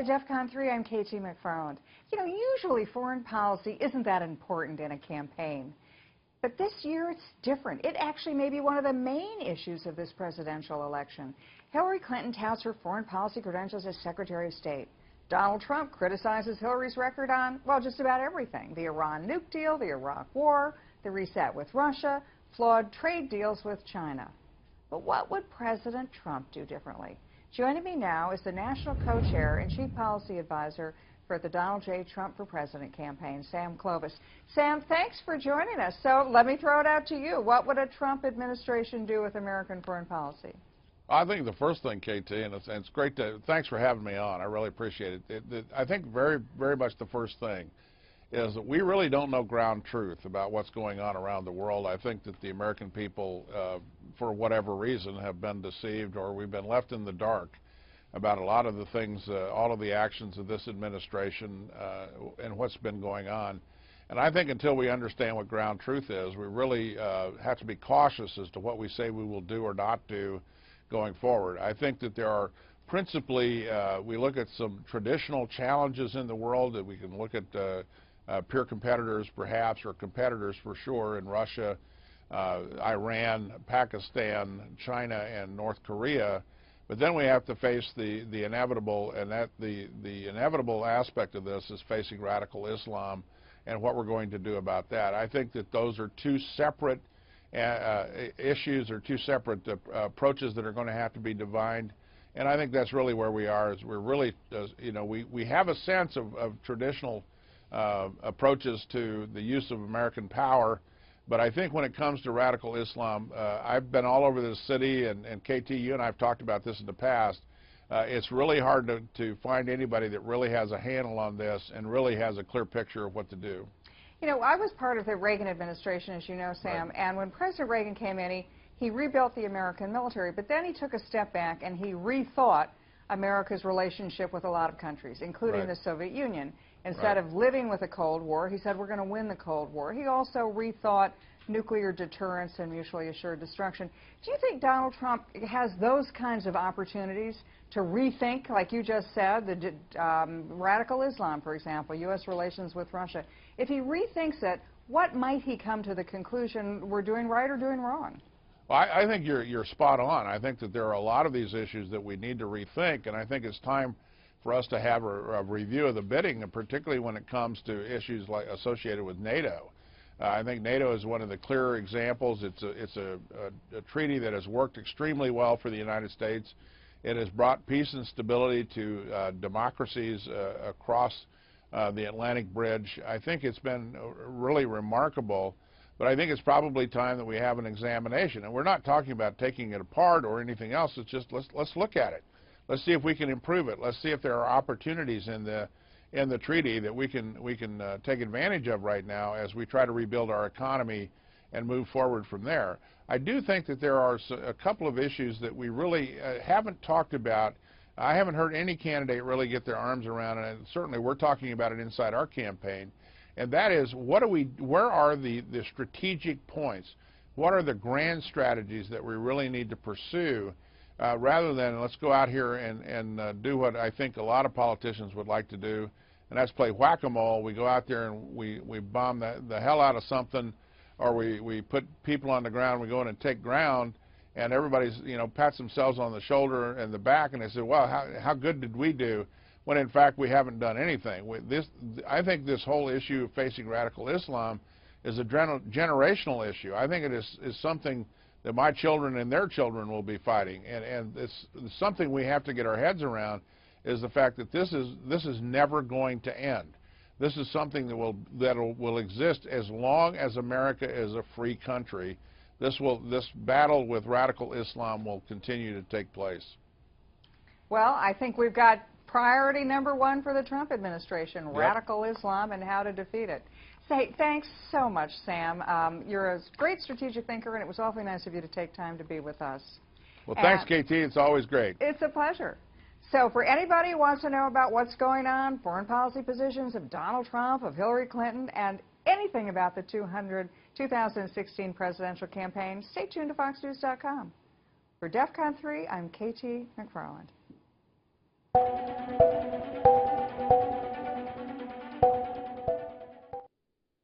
to Defcon 3. I'm KT McFarland. You know, usually foreign policy isn't that important in a campaign. But this year it's different. It actually may be one of the main issues of this presidential election. Hillary Clinton touts her foreign policy credentials as Secretary of State. Donald Trump criticizes Hillary's record on, well, just about everything. The Iran nuke deal, the Iraq war, the reset with Russia, flawed trade deals with China. But what would President Trump do differently? Joining me now is the National Co-Chair and Chief Policy Advisor for the Donald J. Trump for President campaign, Sam Clovis. Sam, thanks for joining us. So let me throw it out to you. What would a Trump administration do with American foreign policy? I think the first thing, KT, and it's great to, thanks for having me on. I really appreciate it. I think very much the first thing is that we really don't know ground truth about what's going on around the world. I think that the American people, for whatever reason, have been deceived, or we've been left in the dark about a lot of the things, all of the actions of this administration and what's been going on. And I think until we understand what ground truth is, we really have to be cautious as to what we say we will do or not do going forward. I think that there are principally, we look at some traditional challenges in the world that we can look at peer competitors perhaps, or competitors for sure in Russia, Iran, Pakistan, China, and North Korea. But then we have to face the inevitable, and that the inevitable aspect of this is facing radical Islam and what we're going to do about that. I think that those are two separate issues, or two separate approaches that are going to have to be defined. And I think that's really where we are. Is we're really, you know, we have a sense of traditional approaches to the use of American power, but I think when it comes to radical Islam, I've been all over this city, and KT, you and I have talked about this in the past. It's really hard to find anybody that really has a handle on this and really has a clear picture of what to do. You know, I was part of the Reagan administration, as you know, Sam, right. And when President Reagan came in, he rebuilt the American military, but then he took a step back and he rethought America's relationship with a lot of countries, including right. the Soviet Union. right. Instead of living with the Cold War, he said we're going to win the Cold War. He also rethought nuclear deterrence and mutually assured destruction. Do you think Donald Trump has those kinds of opportunities to rethink, like you just said, the radical Islam, for example, U.S. relations with Russia? If he rethinks it, what might he come to the conclusion we're doing right or doing wrong? Well, I think you're spot on. I think that there are a lot of these issues that we need to rethink, and I think it's time for us to have a review of the bidding, and particularly when it comes to issues like associated with NATO. I think NATO is one of the clearer examples. It's a treaty that has worked extremely well for the United States. It has brought peace and stability to democracies across the Atlantic Bridge. I think it's been really remarkable, but I think it's probably time that we have an examination. And we're not talking about taking it apart or anything else. It's just let's look at it. Let's see if we can improve it. Let's see if there are opportunities in the treaty that we can take advantage of right now as we try to rebuild our economy and move forward from there. I do think that there are a couple of issues that we really haven't talked about. I haven't heard any candidate really get their arms around it, and certainly we're talking about it inside our campaign. And that is, where are the strategic points? What are the grand strategies that we really need to pursue? Rather than let's go out here and do what I think a lot of politicians would like to do, and that's play whack-a-mole. We go out there and we bomb the hell out of something, or we put people on the ground, we go in and take ground, and everybody's, you know, pats themselves on the shoulder and the back, and they say, well, how good did we do, when in fact we haven't done anything. I think this whole issue of facing radical Islam is a generational issue. I think it is something that my children and their children will be fighting, and it's something we have to get our heads around, is the fact that this is never going to end. This is something that will exist as long as America is a free country. This battle with radical Islam will continue to take place. Well, I think we've got priority number one for the Trump administration, Yep. Radical Islam and how to defeat it. Say, thanks so much, Sam. You're a great strategic thinker, and it was awfully nice of you to take time to be with us. Well, thanks, KT. It's always great. It's a pleasure. So for anybody who wants to know about what's going on, foreign policy positions of Donald Trump, of Hillary Clinton, and anything about the 2016 presidential campaign, stay tuned to FoxNews.com. For Defcon 3, I'm KT McFarland.